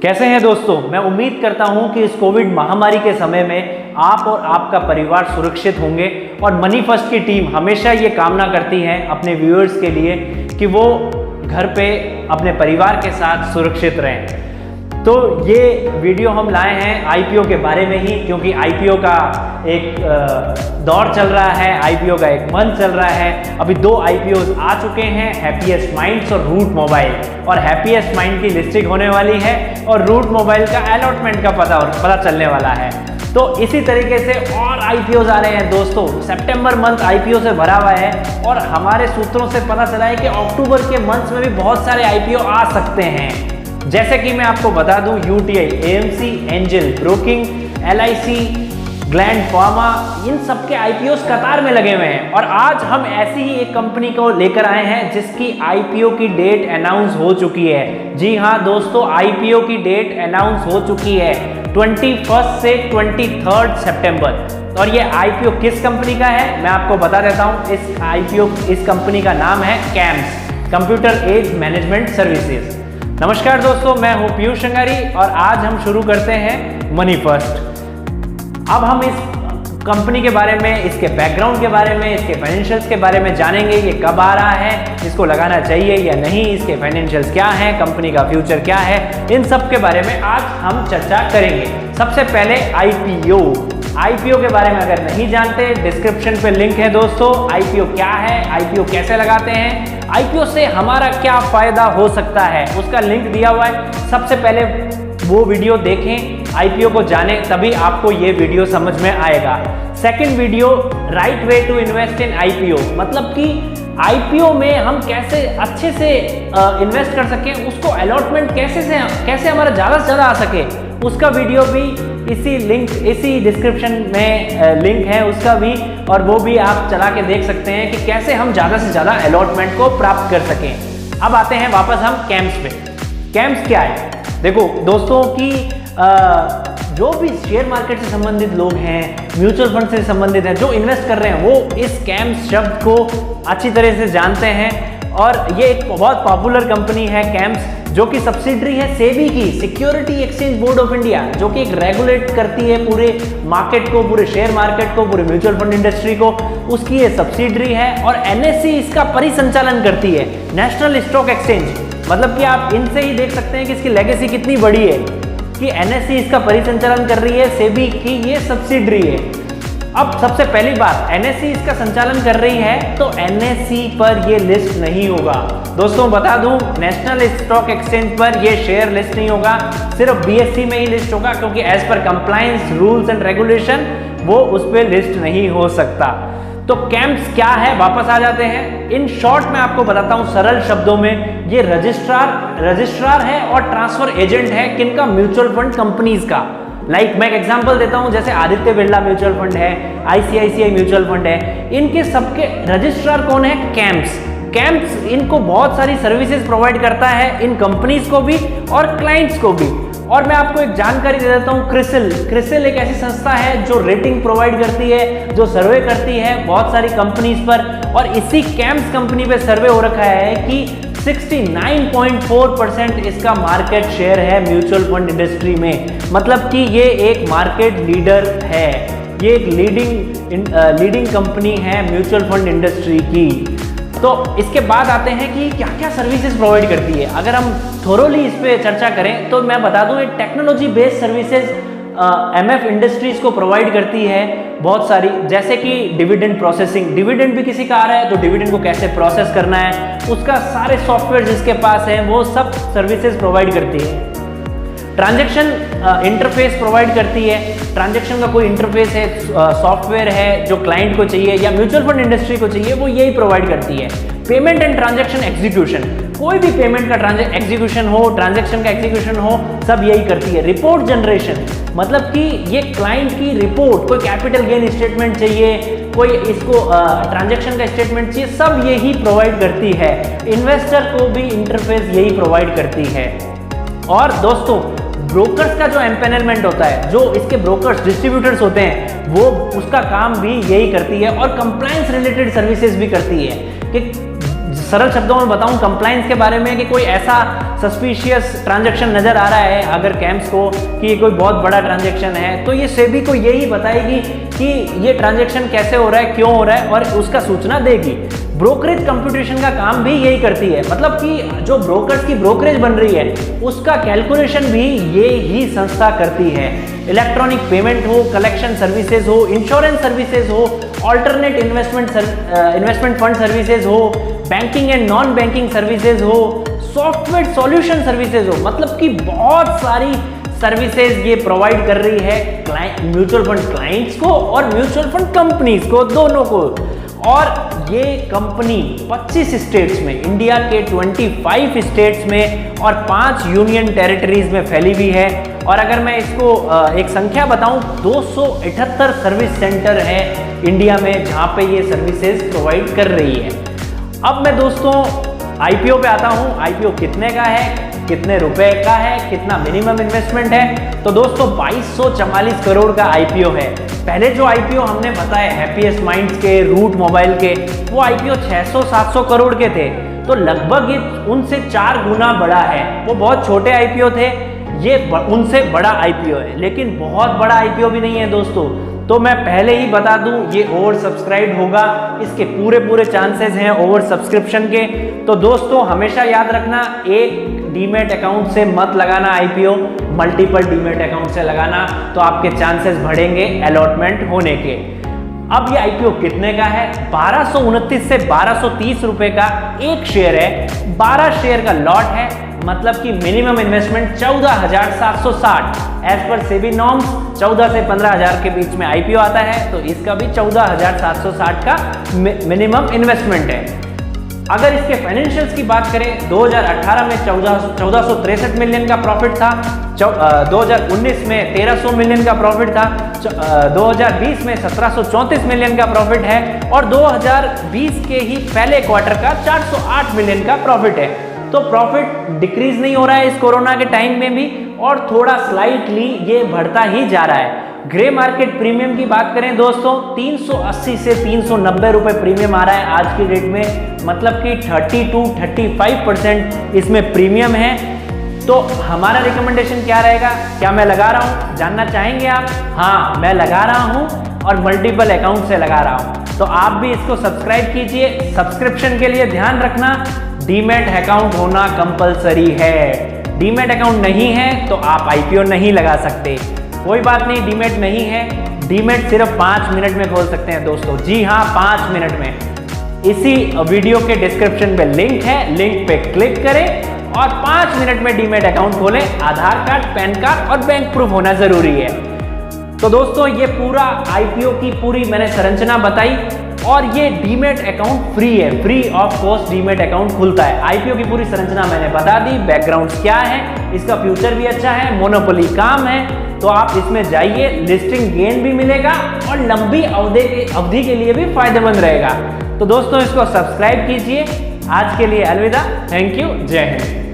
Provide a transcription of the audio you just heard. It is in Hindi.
कैसे हैं दोस्तों। मैं उम्मीद करता हूं कि इस कोविड महामारी के समय में आप और आपका परिवार सुरक्षित होंगे और मनी फर्स्ट की टीम हमेशा ये कामना करती है अपने व्यूअर्स के लिए कि वो घर पे अपने परिवार के साथ सुरक्षित रहें। तो ये वीडियो हम लाए हैं आईपीओ के बारे में ही, क्योंकि आईपीओ का एक दौर चल रहा है, आईपीओ का एक मंथ चल रहा है। अभी 2 आईपीओ आ चुके हैं, हैप्पीएस्ट माइंड्स और रूट मोबाइल। और हैप्पीएस्ट माइंड की लिस्टिंग होने वाली है और रूट मोबाइल का अलॉटमेंट का पता चलने वाला है। तो इसी तरीके से और आईपीओज आ रहे हैं दोस्तों। सितंबर मंथ आईपीओ से भरा हुआ है और हमारे सूत्रों से पता चला है कि अक्टूबर के मंथ में भी बहुत सारे आईपीओ आ सकते हैं। जैसे कि मैं आपको बता दूं, UTI, AMC, Angel Broking, LIC, Gland Pharma, इन सब के आईपीओ कतार में लगे हुए हैं। और आज हम ऐसी ही एक कंपनी को लेकर आए हैं जिसकी आईपीओ की डेट अनाउंस हो चुकी है। जी हाँ दोस्तों, आईपीओ की डेट अनाउंस हो चुकी है 21 से 23 सितंबर। और ये आईपीओ किस कंपनी का है मैं आपको बता देता हूं। इस कंपनी का नाम है CAMS, computer age management services. नमस्कार दोस्तों, मैं हूं पीयूष शंगारी और आज हम शुरू करते हैं मनी फर्स्ट। अब हम इस कंपनी के बारे में, इसके बैकग्राउंड के बारे में, इसके फाइनेंशियल्स के बारे में जानेंगे। ये कब आ रहा है, इसको लगाना चाहिए या नहीं, इसके फाइनेंशियल्स क्या हैं, कंपनी का फ्यूचर क्या है, इन सब के बारे में आज हम चर्चा करेंगे। सबसे पहले आईपीओ के बारे में अगर नहीं जानते, डिस्क्रिप्शन पे लिंक है दोस्तों। आईपीओ क्या है, आईपीओ कैसे लगाते हैं, आईपीओ से हमारा क्या फायदा हो सकता है, उसका लिंक दिया हुआ है। सबसे पहले वो वीडियो देखें, आईपीओ को जानें, तभी आपको ये वीडियो समझ में आएगा। Second video, right way to invest in IPO, मतलब कि आईपीओ में हम कैसे अच्छे से इन्वेस्ट कर सकें, उसको अलॉटमेंट कैसे हमारा ज़्यादा से ज़्यादा आ सके, उसका वीडियो भी इसी डिस्क्रिप्शन में लिंक है उसका भी, और वो भी आप चला के देख सकते हैं कि कैसे हम ज़्यादा से ज़्यादा अलॉटमेंट को प्राप्त कर सकें। अब आते हैं वापस हम कैम्स पे। कैम्स क्या है? देखो दोस्तों की जो भी शेयर मार्केट से संबंधित लोग हैं, म्यूचुअल फंड से संबंधित हैं, जो इन्वेस्ट कर रहे हैं, वो इस कैम्स शब्द को अच्छी तरह से जानते हैं। और ये एक बहुत पॉपुलर कंपनी है कैम्स, जो कि सब्सिडरी है सेबी की, security exchange board of India, जो कि एक रेगुलेट करती है पूरे मार्केट को, पूरे शेयर मार्केट को, पूरे म्यूचुअल फंड इंडस्ट्री को। उसकी ये सब्सिडरी है और एनएससी इसका परिसंचालन करती है, नेशनल स्टॉक एक्सचेंज। मतलब कि आप इनसे ही देख सकते हैं कि इसकी लेगेसी कितनी बड़ी है कि एनएससी इसका परिसंचालन कर रही है, सेबी की ये सब्सिडरी है। अब सबसे पहली बात, एनएससी इसका संचालन कर रही है तो एनएससी पर ये लिस्ट नहीं होगा। दोस्तों बता दूं, नेशनल स्टॉक एक्सचेंज पर ये शेयर लिस्ट नहीं होगा, सिर्फ बीएसई में ही लिस्ट होगा, क्योंकि as per compliance rules and regulation वो उस पर लिस्ट नहीं हो सकता। तो कैम्स क्या है, वापस आ जाते हैं। इन शॉर्ट में आपको बताता हूं सरल शब्दों में, ये रजिस्ट्रार है और ट्रांसफर एजेंट है किनका? म्यूचुअल फंड कंपनीज का। मैं एक एग्जांपल देता हूं, जैसे आदित्य बिरला म्यूचुअल फंड है, आईसीआईसीआई म्यूचुअल फंड है, इनके सबके रजिस्ट्रार कौन है? कैम्स इनको बहुत सारी सर्विसेज प्रोवाइड करता है, इन कंपनीज को भी और क्लाइंट्स को भी। और मैं आपको एक जानकारी दे देता हूं, क्रिसिल एक ऐसी संस्था है जो रेटिंग प्रोवाइड करती है, जो सर्वे करती है बहुत सारी कंपनीज पर। और इसी कैम्स कंपनी पे सर्वे हो रखा है कि 69.4% इसका मार्केट शेयर है म्यूचुअल फंड इंडस्ट्री में। मतलब कि ये एक मार्केट लीडर है, ये एक लीडिंग कंपनी है म्यूचुअल फंड इंडस्ट्री की। तो इसके बाद आते हैं कि क्या क्या सर्विसेज प्रोवाइड करती है। अगर हम थोरोली इस पे चर्चा करें तो मैं बता दूं, ये technology based services MF industries को प्रोवाइड करती है बहुत सारी, जैसे कि डिविडेंड प्रोसेसिंग। डिविडेंड भी किसी का आ रहा है तो डिविडेंड को कैसे प्रोसेस करना है, उसका सारे सॉफ्टवेयर जिसके पास है वो सब सर्विसेज प्रोवाइड करती है। ट्रांजैक्शन इंटरफेस प्रोवाइड करती है, ट्रांजैक्शन का कोई इंटरफेस है, सॉफ्टवेयर है जो क्लाइंट को चाहिए या म्यूचुअल फंड इंडस्ट्री को चाहिए, वो यही प्रोवाइड करती है। पेमेंट एंड ट्रांजैक्शन एग्जीक्यूशन, कोई भी पेमेंट का एग्जीक्यूशन हो, ट्रांजैक्शन का एग्जीक्यूशन हो, सब यही करती है। रिपोर्ट जनरेशन, मतलब कि ये क्लाइंट की रिपोर्ट, कोई कैपिटल गेन स्टेटमेंट चाहिए, कोई इसको ट्रांजैक्शन का स्टेटमेंट चाहिए, सब यही प्रोवाइड करती है। इन्वेस्टर को भी इंटरफेस यही प्रोवाइड करती है। और दोस्तों ब्रोकर्स का जो एम्पैनलमेंट होता है, जो इसके ब्रोकर्स डिस्ट्रीब्यूटर्स होते हैं, वो उसका काम भी यही करती है। और कंप्लायंस रिलेटेड सर्विसेज भी करती है। कि सरल शब्दों में बताऊं कंप्लायंस के बारे में, कि कोई ऐसा सस्पिशियस ट्रांजैक्शन नज़र आ रहा है अगर कैम्स को कि ये कोई बहुत बड़ा ट्रांजैक्शन है, तो ये सेबी को यही बताएगी कि ये ट्रांजैक्शन कैसे हो रहा है, क्यों हो रहा है, और उसका सूचना देगी। ब्रोकरेज कंप्यूटेशन का काम भी यही करती है, मतलब कि जो ब्रोकर्स की ब्रोकरेज बन रही है उसका कैलकुलेशन भी ये ही संस्था करती है। इलेक्ट्रॉनिक पेमेंट हो, कलेक्शन सर्विसेज हो, इंश्योरेंस सर्विसेज हो, ऑल्टरनेट इन्वेस्टमेंट फंड सर्विसेज हो, banking and non banking services हो, सॉफ्टवेयर सॉल्यूशन सर्विसेज हो, मतलब कि बहुत सारी सर्विसेज ये प्रोवाइड कर रही है म्यूचुअल फंड क्लाइंट्स को और म्यूचुअल फंड कंपनीज को, दोनों को। और ये कंपनी 25 स्टेट्स में, इंडिया के 25 स्टेट्स में और 5 यूनियन टेरिटरीज में फैली हुई है। और अगर मैं इसको एक संख्या बताऊं, 278 सर्विस सेंटर है इंडिया में जहां पे ये सर्विसेज प्रोवाइड कर रही है। अब मैं दोस्तों आईपीओ पे आता हूं। आईपीओ कितने का है, कितने रुपए का है, कितना मिनिमम इन्वेस्टमेंट है? तो दोस्तों 2244 करोड़ का आईपीओ है। पहले जो आईपीओ हमने बताए हैप्पीएस्ट माइंड्स के, रूट मोबाइल के, वो आईपीओ 600-700 करोड़ के थे, तो लगभग ये उनसे 4 गुना बड़ा है। वो बहुत छोटे आईपीओ थे, ये उनसे बड़ा आईपीओ है, लेकिन बहुत बड़ा आईपीओ भी नहीं है दोस्तों। तो मैं पहले ही बता दूं, ये ओवर सब्सक्राइब होगा, इसके पूरे चांसेस हैं ओवर सब्सक्रिप्शन के। तो दोस्तों हमेशा याद रखना, एक डीमेट अकाउंट से मत लगाना आईपीओ, मल्टीपल डीमेट अकाउंट से लगाना, तो आपके चांसेस बढ़ेंगे अलॉटमेंट होने के। अब ये आईपीओ कितने का है? 1229 से 1230 रुपए का एक शेयर है, 12 शेयर का लॉट है, मतलब कि minimum investment 14,760 as per SEBI norms. 14 से 15,000 के बीच में आईपीओ आता है, तो इसका भी 14,760 का मिनिमम इन्वेस्टमेंट है। अगर इसके फाइनेंशियल्स की बात करें, 2018 में 1463 मिलियन का प्रॉफिट था, 2019 में 1300 मिलियन का प्रॉफिट था, 2020 में 1734 मिलियन का प्रॉफिट है और 2020 के ही पहले क्वार्टर का 408 मिलियन का प्रॉफिट है। तो प्रॉफिट डिक्रीज नहीं हो रहा है इस कोरोना के टाइम में भी, और थोड़ा स्लाइटली ये बढ़ता ही जा रहा है। ग्रे मार्केट प्रीमियम की बात करें दोस्तों, 380 से 390 रुपए प्रीमियम आ रहा है आज की डेट में, मतलब कि 30-35% इसमें प्रीमियम है। तो हमारा रिकमेंडेशन क्या रहेगा? क्या मैं लगा रहा हूं, जानना चाहेंगे आप? हाँ, मैं लगा रहा हूं और मल्टीपल अकाउंट से लगा रहा हूं, तो आप भी इसको सब्सक्राइब कीजिए। सब्सक्रिप्शन के लिए ध्यान रखना, डीमेट अकाउंट होना कंपलसरी है। डीमेट अकाउंट नहीं है तो आप आईपीओ नहीं लगा सकते। कोई बात नहीं, डीमेट नहीं है, डीमेट सिर्फ 5 मिनट में खोल सकते हैं दोस्तों। जी हाँ, 5 मिनट में। इसी वीडियो के डिस्क्रिप्शन पे लिंक है, लिंक पे क्लिक करें और 5 मिनट में डीमेट अकाउंट खोलें। आधार कार्ड, पैन कार्ड और बैंक प्रूफ होना जरूरी है। तो दोस्तों ये पूरा आईपीओ की पूरी मैंने संरचना बताई, और ये डीमेट अकाउंट फ्री है, free of cost demat account खुलता है। आईपीओ की पूरी संरचना मैंने बता दी, बैकग्राउंड क्या है, इसका फ्यूचर भी अच्छा है, मोनोपोली काम है, तो आप इसमें जाइए, लिस्टिंग गेन भी मिलेगा और लंबी अवधि के लिए भी फायदेमंद रहेगा। तो दोस्तों इसको सब्सक्राइब कीजिए। आज के लिए अलविदा, थैंक यू, जय हिंद।